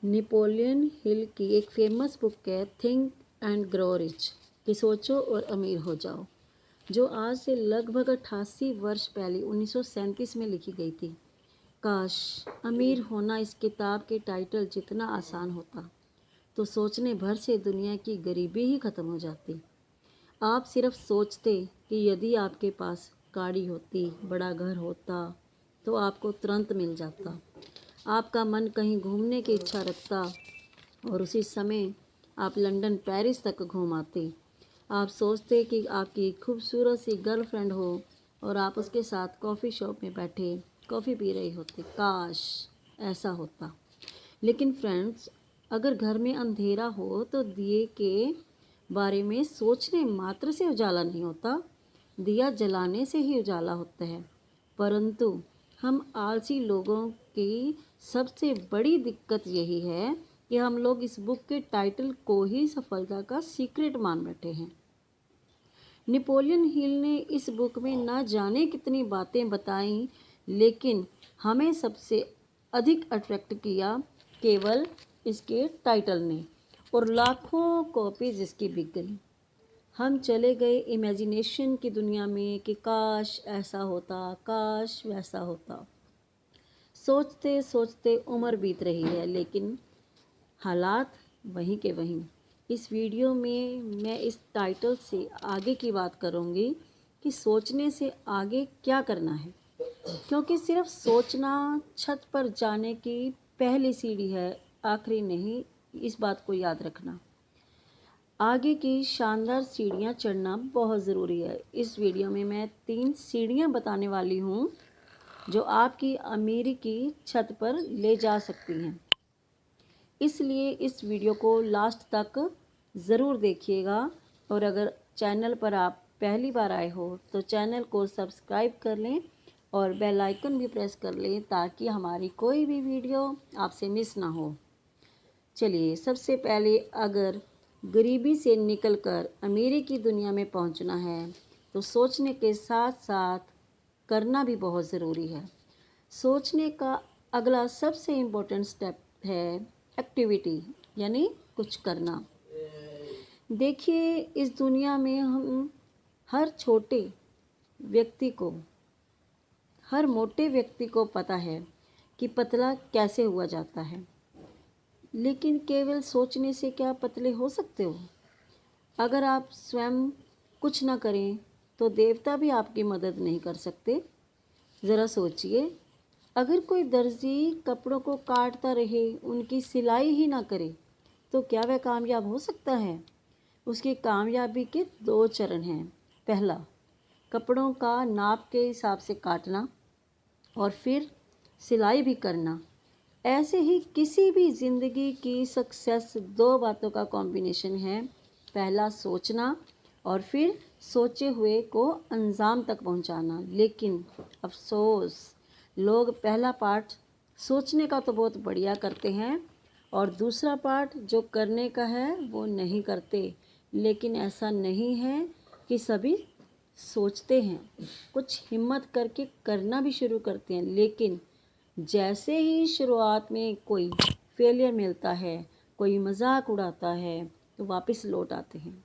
Napoleon Hill की एक famous book है थिंक एंड ग्रो रिच, कि सोचो और अमीर हो जाओ, जो आज से लगभग 88 वर्ष पहले 1937 में लिखी गई थी। काश अमीर होना इस किताब के टाइटल जितना आसान होता तो सोचने भर से दुनिया की गरीबी ही ख़त्म हो जाती। आप सिर्फ सोचते कि यदि आपके पास गाड़ी होती, बड़ा घर होता तो आपको तुरंत मिल जाता। आपका मन कहीं घूमने की इच्छा रखता और उसी समय आप लंदन पेरिस तक घूम आते। आप सोचते कि आपकी खूबसूरत सी गर्लफ्रेंड हो और आप उसके साथ कॉफ़ी शॉप में बैठे कॉफ़ी पी रही होती। काश ऐसा होता। लेकिन फ्रेंड्स, अगर घर में अंधेरा हो तो दिए के बारे में सोचने मात्र से उजाला नहीं होता, दिया जलाने से ही उजाला होता है। परंतु हम आलसी लोगों की सबसे बड़ी दिक्कत यही है कि हम लोग इस बुक के टाइटल को ही सफलता का सीक्रेट मान बैठे हैं। नेपोलियन हिल ने इस बुक में ना जाने कितनी बातें बताई, लेकिन हमें सबसे अधिक अट्रैक्ट किया केवल इसके टाइटल ने, और लाखों कॉपीज इसकी बिक गई। हम चले गए इमेजिनेशन की दुनिया में कि काश ऐसा होता, काश वैसा होता। सोचते सोचते उम्र बीत रही है, लेकिन हालात वहीं के वहीं। इस वीडियो में मैं इस टाइटल से आगे की बात करूंगी कि सोचने से आगे क्या करना है, क्योंकि सिर्फ सोचना छत पर जाने की पहली सीढ़ी है, आखिरी नहीं। इस बात को याद रखना। आगे की शानदार सीढ़ियाँ चढ़ना बहुत ज़रूरी है। इस वीडियो में मैं 3 सीढ़ियाँ बताने वाली हूँ जो आपकी अमीरी की छत पर ले जा सकती हैं। इसलिए इस वीडियो को लास्ट तक ज़रूर देखिएगा, और अगर चैनल पर आप पहली बार आए हो तो चैनल को सब्सक्राइब कर लें और बेल आइकन भी प्रेस कर लें ताकि हमारी कोई भी वीडियो आपसे मिस ना हो। चलिए, सबसे पहले अगर गरीबी से निकलकर अमीरी की दुनिया में पहुंचना है तो सोचने के साथ साथ करना भी बहुत ज़रूरी है। सोचने का अगला सबसे इम्पोर्टेंट स्टेप है एक्टिविटी, यानी कुछ करना। देखिए, इस दुनिया में हम हर छोटे व्यक्ति को, हर मोटे व्यक्ति को पता है कि पतला कैसे हुआ जाता है, लेकिन केवल सोचने से क्या पतले हो सकते हो? अगर आप स्वयं कुछ न करें तो देवता भी आपकी मदद नहीं कर सकते। ज़रा सोचिए, अगर कोई दर्जी कपड़ों को काटता रहे, उनकी सिलाई ही ना करे, तो क्या वह कामयाब हो सकता है? उसकी कामयाबी के 2 चरण हैं। पहला, कपड़ों का नाप के हिसाब से काटना, और फिर सिलाई भी करना। ऐसे ही किसी भी ज़िंदगी की सक्सेस 2 बातों का कॉम्बिनेशन है। पहला सोचना, और फिर सोचे हुए को अंजाम तक पहुंचाना। लेकिन अफसोस, लोग पहला पार्ट सोचने का तो बहुत बढ़िया करते हैं और दूसरा पार्ट जो करने का है वो नहीं करते। लेकिन ऐसा नहीं है कि सभी सोचते हैं, कुछ हिम्मत करके करना भी शुरू करते हैं, लेकिन जैसे ही शुरुआत में कोई फेलियर मिलता है, कोई मजाक उड़ाता है, तो वापस लौट आते हैं।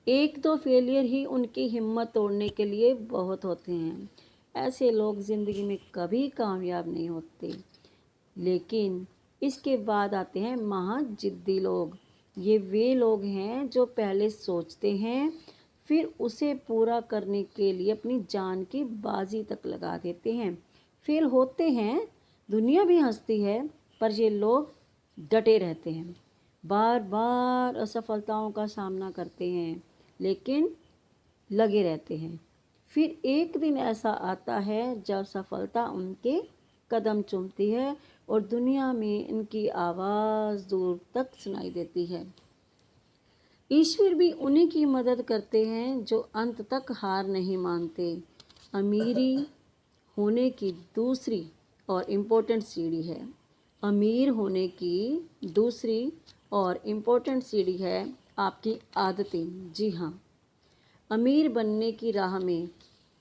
1-2 फेलियर ही उनकी हिम्मत तोड़ने के लिए बहुत होते हैं। ऐसे लोग ज़िंदगी में कभी कामयाब नहीं होते। लेकिन इसके बाद आते हैं महाजिद्दी लोग। ये वे लोग हैं जो पहले सोचते हैं, फिर उसे पूरा करने के लिए अपनी जान की बाजी तक लगा देते हैं। फेल होते हैं, दुनिया भी हंसती है, पर ये लोग डटे रहते हैं, बार बार असफलताओं का सामना करते हैं, लेकिन लगे रहते हैं। फिर एक दिन ऐसा आता है जब सफलता उनके कदम चूमती है और दुनिया में इनकी आवाज़ दूर तक सुनाई देती है। ईश्वर भी उन्हीं की मदद करते हैं जो अंत तक हार नहीं मानते। अमीरी होने की दूसरी और इम्पोर्टेंट सीढ़ी है। अमीर होने की दूसरी और इम्पोर्टेंट सीढ़ी है आपकी आदतें। जी हाँ, अमीर बनने की राह में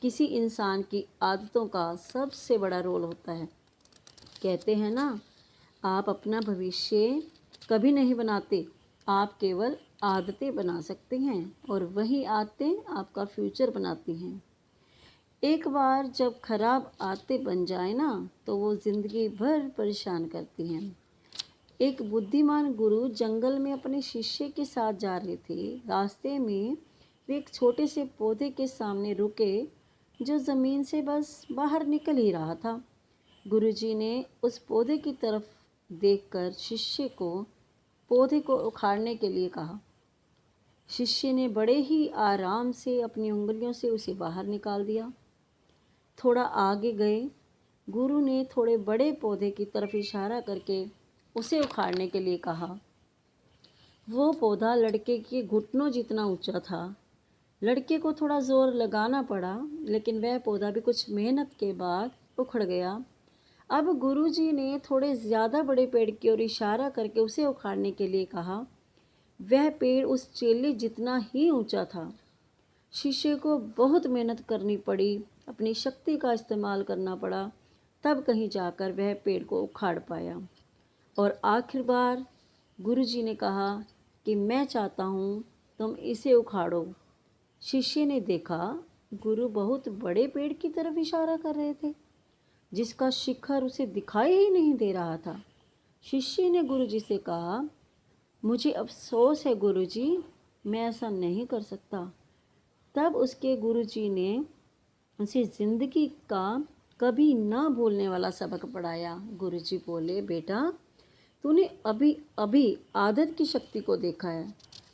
किसी इंसान की आदतों का सबसे बड़ा रोल होता है। कहते हैं ना, आप अपना भविष्य कभी नहीं बनाते, आप केवल आदतें बना सकते हैं और वही आदतें आपका फ्यूचर बनाती हैं। एक बार जब खराब आदतें बन जाए ना, तो वो ज़िंदगी भर परेशान करती हैं। एक बुद्धिमान गुरु जंगल में अपने शिष्य के साथ जा रहे थे। रास्ते में वे एक छोटे से पौधे के सामने रुके जो ज़मीन से बस बाहर निकल ही रहा था। गुरुजी ने उस पौधे की तरफ देखकर शिष्य को पौधे को उखाड़ने के लिए कहा। शिष्य ने बड़े ही आराम से अपनी उंगलियों से उसे बाहर निकाल दिया। थोड़ा आगे गए, गुरु ने थोड़े बड़े पौधे की तरफ इशारा करके उसे उखाड़ने के लिए कहा। वो पौधा लड़के के घुटनों जितना ऊंचा था। लड़के को थोड़ा जोर लगाना पड़ा, लेकिन वह पौधा भी कुछ मेहनत के बाद उखड़ गया। अब गुरुजी ने थोड़े ज़्यादा बड़े पेड़ की ओर इशारा करके उसे उखाड़ने के लिए कहा। वह पेड़ उस चेले जितना ही ऊंचा था। शिष्य को बहुत मेहनत करनी पड़ी, अपनी शक्ति का इस्तेमाल करना पड़ा, तब कहीं जाकर वह पेड़ को उखाड़ पाया। और आखिर बार गुरुजी ने कहा कि मैं चाहता हूँ तुम इसे उखाड़ो। शिष्य ने देखा, गुरु बहुत बड़े पेड़ की तरफ इशारा कर रहे थे, जिसका शिखर उसे दिखाई ही नहीं दे रहा था। शिष्य ने गुरुजी से कहा, मुझे अफसोस है गुरुजी, मैं ऐसा नहीं कर सकता। तब उसके गुरुजी ने उसे ज़िंदगी का कभी ना भूलने वाला सबक पढ़ाया। गुरुजी बोले, बेटा तूने अभी अभी आदत की शक्ति को देखा है।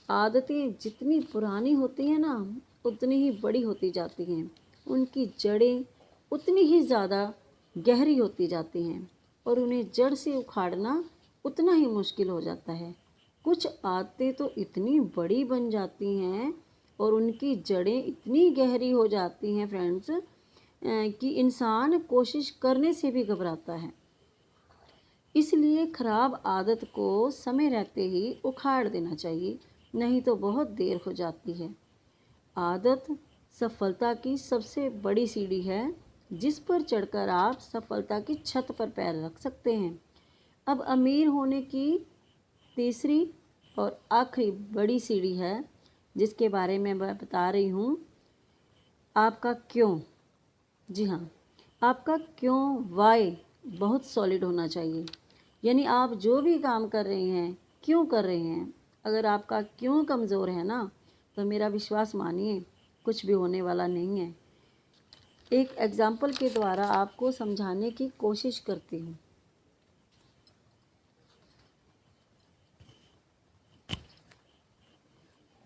आदतें जितनी पुरानी होती हैं ना, उतनी ही बड़ी होती जाती हैं। उनकी जड़ें उतनी ही ज़्यादा गहरी होती जाती हैं और उन्हें जड़ से उखाड़ना उतना ही मुश्किल हो जाता है। कुछ आदतें तो इतनी बड़ी बन जाती हैं और उनकी जड़ें इतनी गहरी हो जाती हैं फ्रेंड्स, कि इंसान कोशिश करने से भी घबराता है। इसलिए खराब आदत को समय रहते ही उखाड़ देना चाहिए, नहीं तो बहुत देर हो जाती है। आदत सफलता की सबसे बड़ी सीढ़ी है, जिस पर चढ़कर आप सफलता की छत पर पैर रख सकते हैं। अब अमीर होने की तीसरी और आखिरी बड़ी सीढ़ी है, जिसके बारे में मैं बता रही हूँ, आपका क्यों। जी हाँ, आपका क्यों, वाई बहुत सॉलिड होना चाहिए। यानी आप जो भी काम कर रहे हैं, क्यों कर रहे हैं। अगर आपका क्यों कमज़ोर है ना, तो मेरा विश्वास मानिए कुछ भी होने वाला नहीं है। एक एग्जाम्पल के द्वारा आपको समझाने की कोशिश करती हूँ।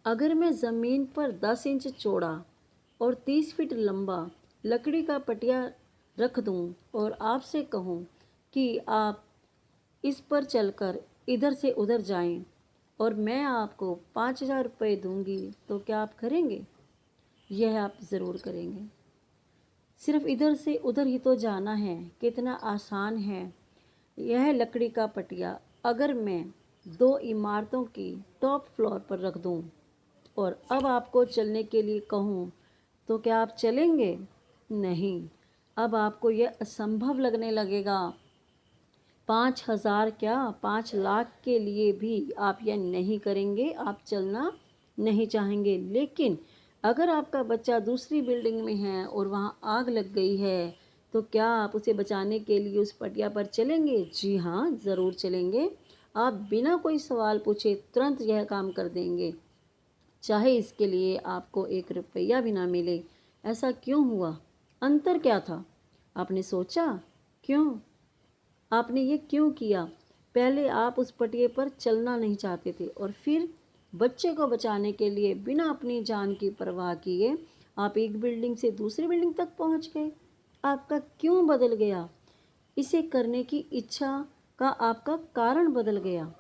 अगर मैं ज़मीन पर 10 इंच चौड़ा और 30 फीट लंबा लकड़ी का पटिया रख दूँ और आपसे कहूँ कि आप इस पर चलकर इधर से उधर जाएं और मैं आपको 5,000 रुपये दूँगी, तो क्या आप करेंगे? यह आप ज़रूर करेंगे। सिर्फ इधर से उधर ही तो जाना है, कितना आसान है। यह लकड़ी का पटिया अगर मैं 2 इमारतों की टॉप फ्लोर पर रख दूँ और अब आपको चलने के लिए कहूँ, तो क्या आप चलेंगे? नहीं, अब आपको यह असंभव लगने लगेगा। 5,000 क्या, 5 लाख के लिए भी आप यह नहीं करेंगे, आप चलना नहीं चाहेंगे। लेकिन अगर आपका बच्चा दूसरी बिल्डिंग में है और वहाँ आग लग गई है, तो क्या आप उसे बचाने के लिए उस पटिया पर चलेंगे? जी हाँ, ज़रूर चलेंगे। आप बिना कोई सवाल पूछे तुरंत यह काम कर देंगे, चाहे इसके लिए आपको 1 रुपया भी ना मिले। ऐसा क्यों हुआ? अंतर क्या था? आपने सोचा क्यों? आपने ये क्यों किया? पहले आप उस पटिए पर चलना नहीं चाहते थे और फिर बच्चे को बचाने के लिए बिना अपनी जान की परवाह किए आप एक बिल्डिंग से दूसरी बिल्डिंग तक पहुंच गए। आपका क्यों बदल गया? इसे करने की इच्छा का आपका कारण बदल गया।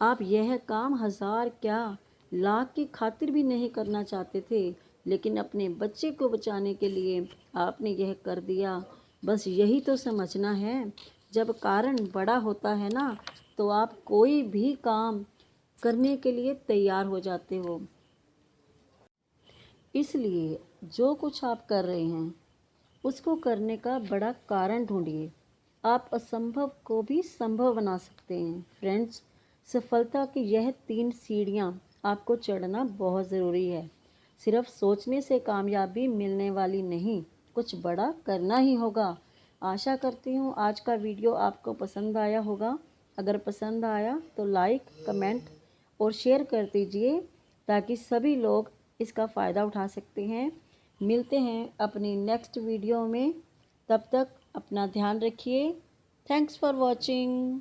आप यह काम 1,000 क्या, लाख की खातिर भी नहीं करना चाहते थे, लेकिन अपने बच्चे को बचाने के लिए आपने यह कर दिया। बस यही तो समझना है। जब कारण बड़ा होता है ना, तो आप कोई भी काम करने के लिए तैयार हो जाते हो। इसलिए जो कुछ आप कर रहे हैं, उसको करने का बड़ा कारण ढूंढिए। आप असंभव को भी संभव बना सकते हैं। फ्रेंड्स, सफलता की यह 3 सीढ़ियाँ आपको चढ़ना बहुत ज़रूरी है। सिर्फ सोचने से कामयाबी मिलने वाली नहीं, कुछ बड़ा करना ही होगा। आशा करती हूँ आज का वीडियो आपको पसंद आया होगा। अगर पसंद आया तो लाइक, कमेंट और शेयर कर दीजिए ताकि सभी लोग इसका फ़ायदा उठा सकते हैं। मिलते हैं अपनी नेक्स्ट वीडियो में। तब तक अपना ध्यान रखिए। Thanks for watching.